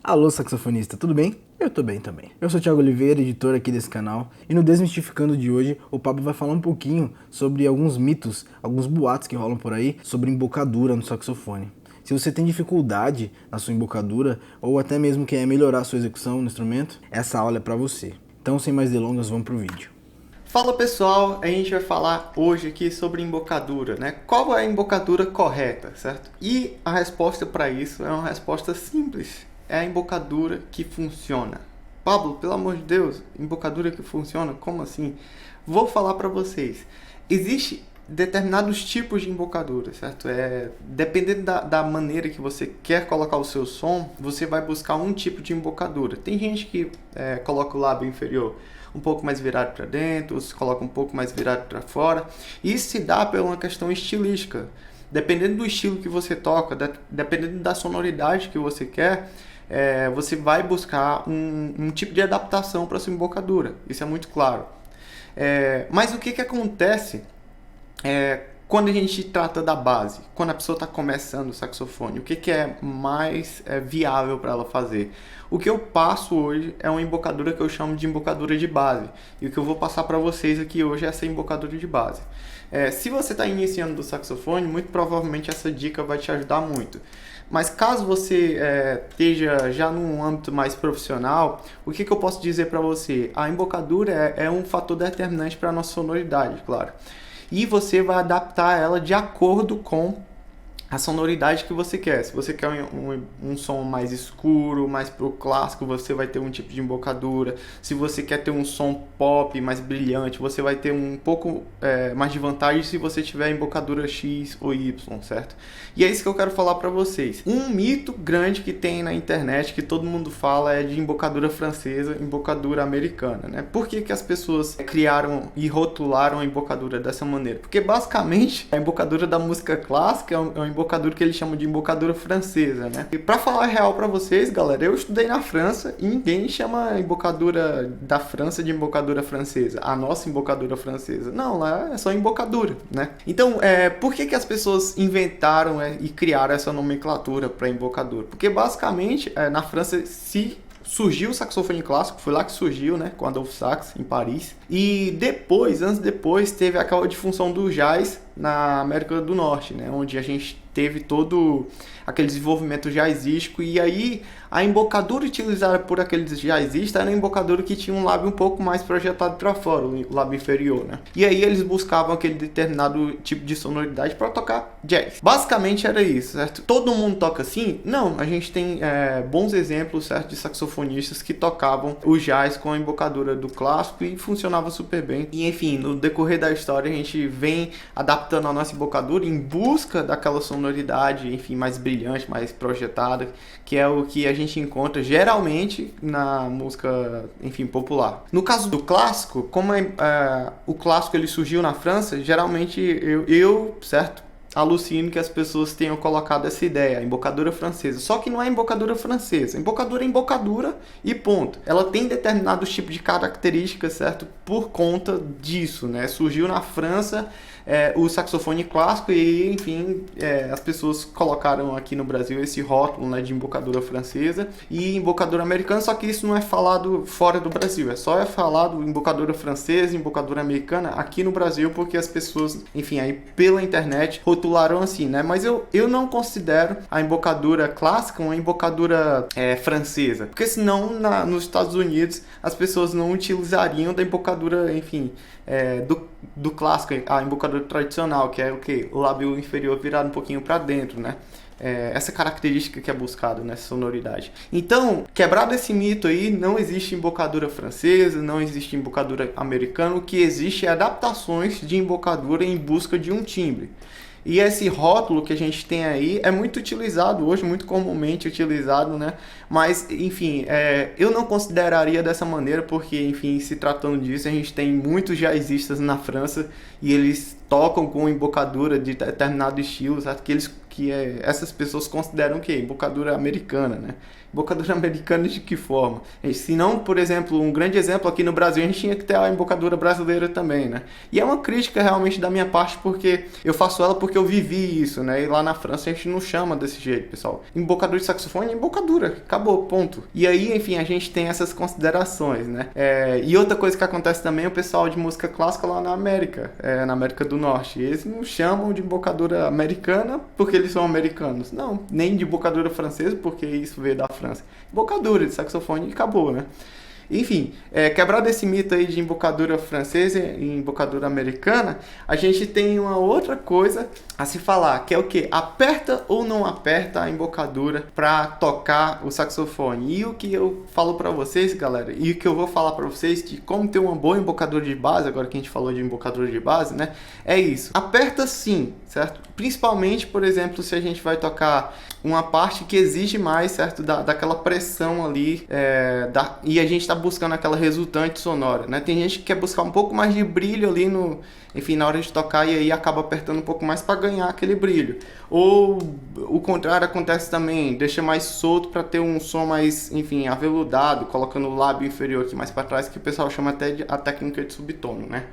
Alô, saxofonista, tudo bem? Eu tô bem também. Eu sou o Thiago Oliveira, editor aqui desse canal, e no Desmistificando de hoje, o Pablo vai falar um pouquinho sobre alguns mitos, alguns boatos que rolam por aí sobre embocadura no saxofone. Se você tem dificuldade na sua embocadura, ou até mesmo quer melhorar a sua execução no instrumento, essa aula é pra você. Então, sem mais delongas, vamos pro vídeo. Fala pessoal, a gente vai falar hoje aqui sobre embocadura, né? Qual é a embocadura correta, certo? E a resposta para isso é uma resposta simples. É a embocadura que funciona. Pablo, pelo amor de Deus, embocadura que funciona? Como assim? Vou falar para vocês. Existe determinados tipos de embocadura, certo? Dependendo da maneira que você quer colocar o seu som, você vai buscar um tipo de embocadura. Tem gente que coloca o lábio inferior um pouco mais virado para dentro, outros colocam um pouco mais virado para fora. Isso se dá por uma questão estilística. Dependendo do estilo que você toca, dependendo da sonoridade que você quer, você vai buscar um tipo de adaptação para sua embocadura. Isso é muito claro. Mas o que acontece quando a gente trata da base, quando a pessoa está começando o saxofone, o que é mais viável para ela fazer? O que eu passo hoje é uma embocadura que eu chamo de embocadura de base. E o que eu vou passar para vocês aqui hoje é essa embocadura de base. Se você está iniciando do saxofone, muito provavelmente essa dica vai te ajudar muito. Mas caso você esteja já num âmbito mais profissional, o que eu posso dizer para você? A embocadura é um fator determinante para a nossa sonoridade, claro. E você vai adaptar ela de acordo com a sonoridade que você quer. Se você quer um som mais escuro, mais pro clássico, você vai ter um tipo de embocadura. Se você quer ter um som pop mais brilhante, você vai ter um pouco mais de vantagem se você tiver embocadura X ou Y, certo? E é isso que eu quero falar para vocês. Um mito grande que tem na internet, que todo mundo fala, é de embocadura francesa, embocadura americana, né? Por que as pessoas criaram e rotularam a embocadura dessa maneira? Porque basicamente a embocadura da música clássica é uma embocadura que eles chamam de embocadura francesa, né? E pra falar real pra vocês, galera, eu estudei na França e ninguém chama a embocadura da França de embocadura francesa, a nossa embocadura francesa. Não, lá é só embocadura, né? Então, por que as pessoas inventaram e criaram essa nomenclatura para embocadura? Porque basicamente, na França surgiu o saxofone clássico, foi lá que surgiu, né, com Adolphe Sax, em Paris. E depois, anos depois, teve aquela difunção do jazz na América do Norte, né, onde a gente teve todo aquele desenvolvimento jazzístico, e aí a embocadura utilizada por aqueles jazzistas era a embocadura que tinha um lábio um pouco mais projetado para fora, o lábio inferior, né? E aí eles buscavam aquele determinado tipo de sonoridade para tocar jazz. Basicamente era isso, certo? Todo mundo toca assim? Não, a gente tem bons exemplos, certo, de saxofonistas que tocavam o jazz com a embocadura do clássico e funcionava super bem. E enfim, no decorrer da história a gente vem adaptando a nossa embocadura em busca daquela sonoridade, enfim, mais brilhante, mais projetada, que é o que a gente encontra geralmente na música, enfim, popular. No caso do clássico, como o clássico ele surgiu na França, geralmente certo, alucino que as pessoas tenham colocado essa ideia, a embocadura francesa. Só que não é embocadura francesa. Embocadura é embocadura e ponto. Ela tem determinados tipos de características, certo? Por conta disso, né? Surgiu na França o saxofone clássico e, enfim, as pessoas colocaram aqui no Brasil esse rótulo, né, de embocadura francesa e embocadura americana, só que isso não é falado fora do Brasil. É falado embocadura francesa, embocadura americana aqui no Brasil, porque as pessoas, enfim, aí pela internet rotularam assim, né? Mas eu não considero a embocadura clássica uma embocadura francesa, porque senão nos Estados Unidos as pessoas não utilizariam da embocadura, enfim, do clássico, a embocadura tradicional, que é o que? O lábio inferior virado um pouquinho para dentro, né? Essa característica que é buscada nessa sonoridade. Então, quebrado esse mito aí, não existe embocadura francesa, não existe embocadura americana, o que existe é adaptações de embocadura em busca de um timbre. E esse rótulo que a gente tem aí é muito utilizado hoje, muito comumente utilizado, né? Mas, enfim, eu não consideraria dessa maneira porque, enfim, se tratando disso, a gente tem muitos jazzistas na França e eles tocam com embocadura de determinado estilo, certo? Essas pessoas consideram o quê? Embocadura americana, né? Embocadura americana de que forma? Se não, por exemplo, um grande exemplo aqui no Brasil, a gente tinha que ter a embocadura brasileira também, né? E é uma crítica realmente da minha parte, porque eu faço ela porque eu vivi isso, né? E lá na França a gente não chama desse jeito, pessoal. Embocadura de saxofone é embocadura, acabou, ponto. E aí, enfim, a gente tem essas considerações, né? E outra coisa que acontece também é o pessoal de música clássica lá na América do Norte. Eles não chamam de embocadura americana porque eles são americanos. Não, nem de embocadura francesa, porque isso veio da França. Embocadura de saxofone e acabou, né? Enfim, quebrado esse mito aí de embocadura francesa e embocadura americana, a gente tem uma outra coisa a se falar, que é o que? Aperta ou não aperta a embocadura para tocar o saxofone? E o que eu falo para vocês, galera, e o que eu vou falar para vocês de como ter uma boa embocadura de base, agora que a gente falou de embocadura de base, né? É isso. Aperta sim, certo? Principalmente, por exemplo, se a gente vai tocar uma parte que exige mais, certo? Daquela pressão ali, e a gente está buscando aquela resultante sonora, né? Tem gente que quer buscar um pouco mais de brilho ali na hora de tocar, e aí acaba apertando um pouco mais para ganhar aquele brilho. Ou o contrário acontece também, deixa mais solto para ter um som mais, enfim, aveludado, colocando o lábio inferior aqui mais para trás, que o pessoal chama até de a técnica de subtônio, né?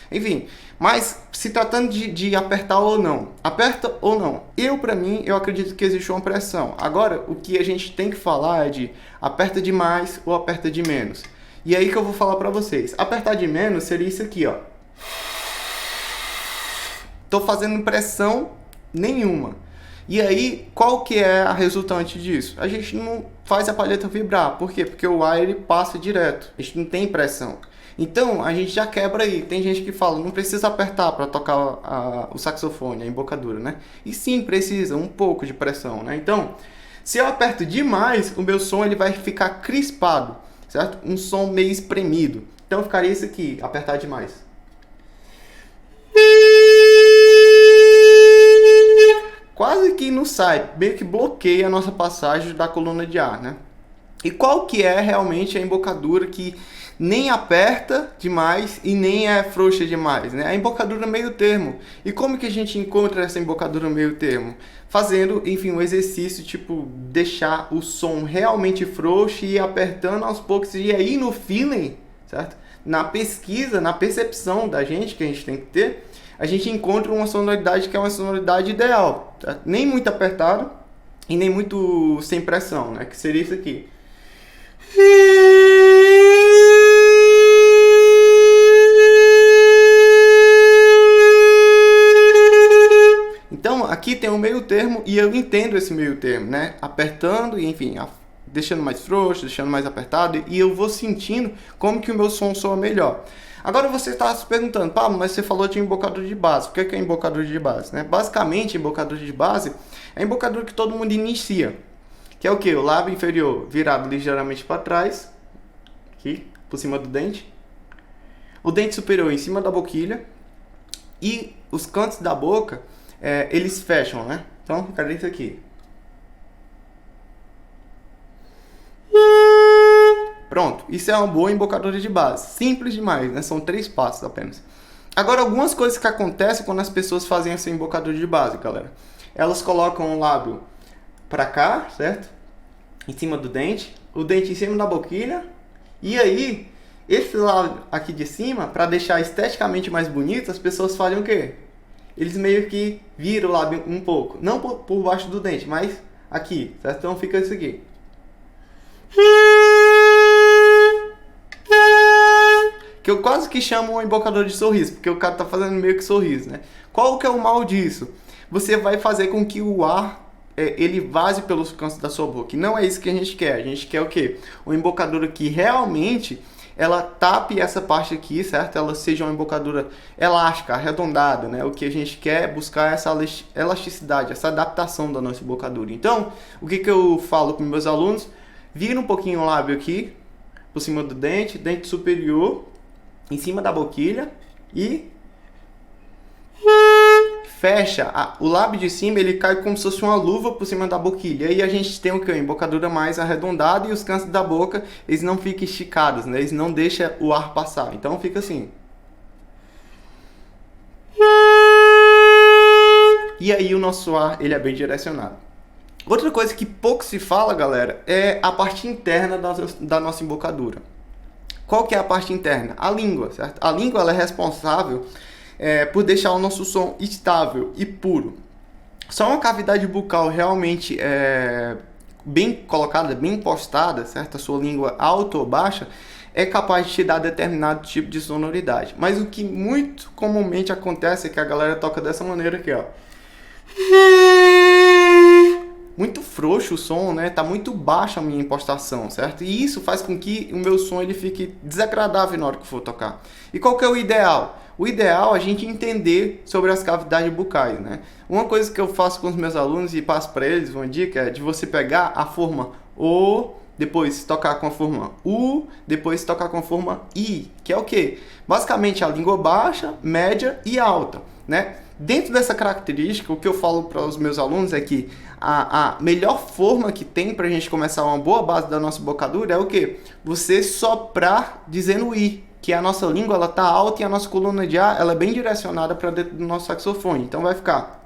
Enfim, mas se tratando de apertar ou não, aperta ou não, pra mim, eu acredito que existe uma pressão. Agora, o que a gente tem que falar é de aperta de mais ou aperta de menos. E aí que eu vou falar pra vocês. Apertar de menos seria isso aqui, ó. Tô fazendo pressão nenhuma. E aí, qual que é a resultante disso? A gente não faz a palheta vibrar. Por quê? Porque o ar ele passa direto. A gente não tem pressão. Então, a gente já quebra aí. Tem gente que fala, não precisa apertar para tocar o saxofone, a embocadura, né? E sim, precisa, um pouco de pressão, né? Então, se eu aperto demais, o meu som ele vai ficar crispado, certo? Um som meio espremido. Então, ficaria isso aqui, apertar demais. Quase que não sai, meio que bloqueia a nossa passagem da coluna de ar, né? E qual que é realmente a embocadura que nem aperta demais e nem é frouxa demais, né? A embocadura meio termo. E como que a gente encontra essa embocadura meio termo? Fazendo, enfim, um exercício tipo deixar o som realmente frouxo e apertando aos poucos. E aí no feeling, certo? Na pesquisa, na percepção da gente, que a gente tem que ter, a gente encontra uma sonoridade que é uma sonoridade ideal, certo? Nem muito apertado e nem muito sem pressão, né? Que seria isso aqui. Então, aqui tem um meio termo e eu entendo esse meio termo, né? Apertando e, enfim, deixando mais frouxo, deixando mais apertado, e eu vou sentindo como que o meu som soa melhor. Agora você está se perguntando, Pablo, mas você falou de embocadura de base. O que é embocadura de base? Né? Basicamente, embocadura de base é a embocadura que todo mundo inicia. Que é o que? O lábio inferior virado ligeiramente para trás, aqui, por cima do dente. O dente superior em cima da boquilha. E os cantos da boca, eles fecham, né? Então, ficaria isso aqui. Pronto, isso é uma boa embocadura de base. Simples demais, né? São 3 passos apenas. Agora, algumas coisas que acontecem quando as pessoas fazem essa embocadura de base, galera. Elas colocam o lábio para cá, certo? Em cima do dente. O dente em cima da boquilha. E aí, esse lado aqui de cima, para deixar esteticamente mais bonito, as pessoas fazem o quê? Eles meio que viram o lábio um pouco. Não por baixo do dente, mas aqui, certo? Então fica isso aqui. Que eu quase que chamo um embocador de sorriso, porque o cara tá fazendo meio que sorriso, né? Qual que é o mal disso? Você vai fazer com que o ar ele vaze pelos cantos da sua boca. E não é isso que a gente quer. A gente quer o quê? Uma embocadura que realmente ela tape essa parte aqui, certo? Ela seja uma embocadura elástica, arredondada, né? O que a gente quer é buscar essa elasticidade, essa adaptação da nossa embocadura. Então, o que eu falo com meus alunos? Vira um pouquinho o lábio aqui, por cima do dente, dente superior, em cima da boquilha e fecha. O lábio de cima ele cai como se fosse uma luva por cima da boquilha. E aí a gente tem o que? Uma embocadura mais arredondada e os cantos da boca eles não ficam esticados, né? Eles não deixam o ar passar. Então fica assim. E aí o nosso ar ele é bem direcionado. Outra coisa que pouco se fala, galera, é a parte interna da nossa embocadura. Qual que é a parte interna? A língua, certo? A língua ela é responsável por deixar o nosso som estável e puro. Só uma cavidade bucal realmente bem colocada, bem postada, certo? A sua língua alta ou baixa é capaz de te dar determinado tipo de sonoridade. Mas o que muito comumente acontece é que a galera toca dessa maneira aqui, ó. Muito frouxo o som, né? Tá muito baixa a minha impostação, certo? E isso faz com que o meu som ele fique desagradável na hora que for tocar. E qual que é o ideal? O ideal é a gente entender sobre as cavidades bucais, né? Uma coisa que eu faço com os meus alunos e passo para eles, uma dica, é de você pegar a forma O, depois tocar com a forma U, depois tocar com a forma I, que é o quê? Basicamente a língua baixa, média e alta, né? Dentro dessa característica, o que eu falo para os meus alunos é que a melhor forma que tem para a gente começar uma boa base da nossa embocadura é o quê? Você soprar dizendo I, que a nossa língua ela tá alta e a nossa coluna de ar ela é bem direcionada para dentro do nosso saxofone. Então vai ficar...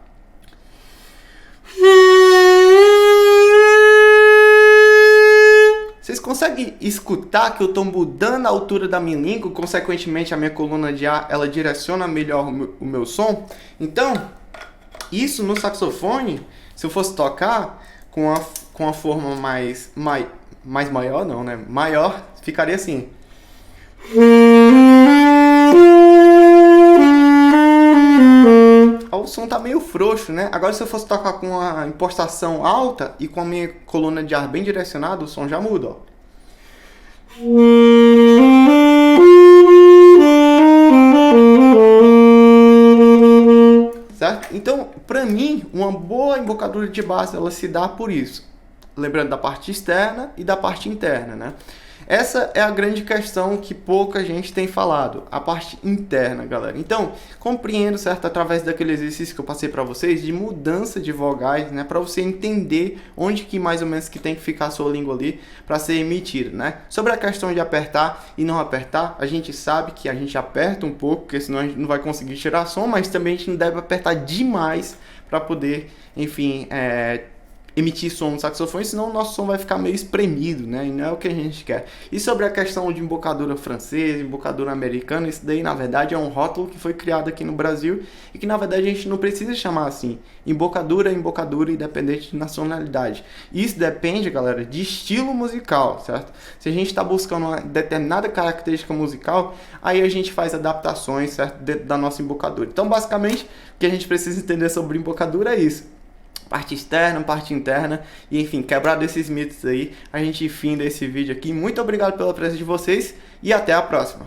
Vocês conseguem escutar que eu estou mudando a altura da minha língua, consequentemente a minha coluna de ar ela direciona melhor o meu som? Então, isso no saxofone, se eu fosse tocar com a forma mais maior, não, né? Maior, ficaria assim. O som tá meio frouxo, né? Agora se eu fosse tocar com a impostação alta e com a minha coluna de ar bem direcionada, o som já muda, ó. Certo? Então, pra mim, uma boa embocadura de base, ela se dá por isso. Lembrando da parte externa e da parte interna, né? Essa é a grande questão que pouca gente tem falado, a parte interna, galera. Então, compreendo, certo, através daquele exercício que eu passei para vocês de mudança de vogais, né, para você entender onde que mais ou menos que tem que ficar a sua língua ali para ser emitida, né? Sobre a questão de apertar e não apertar, a gente sabe que a gente aperta um pouco, porque senão a gente não vai conseguir tirar som, mas também a gente não deve apertar demais para poder, enfim, emitir som no saxofone, senão o nosso som vai ficar meio espremido, né? E não é o que a gente quer. E sobre a questão de embocadura francesa, embocadura americana, isso daí na verdade é um rótulo que foi criado aqui no Brasil e que na verdade a gente não precisa chamar assim. Embocadura é embocadura independente de nacionalidade. Isso depende, galera, de estilo musical, certo? Se a gente está buscando uma determinada característica musical, aí a gente faz adaptações, certo? Dentro da nossa embocadura. Então, basicamente, o que a gente precisa entender sobre embocadura é isso. Parte externa, parte interna, e enfim, quebrar desses mitos aí, a gente finda esse vídeo aqui. Muito obrigado pela presença de vocês e até a próxima.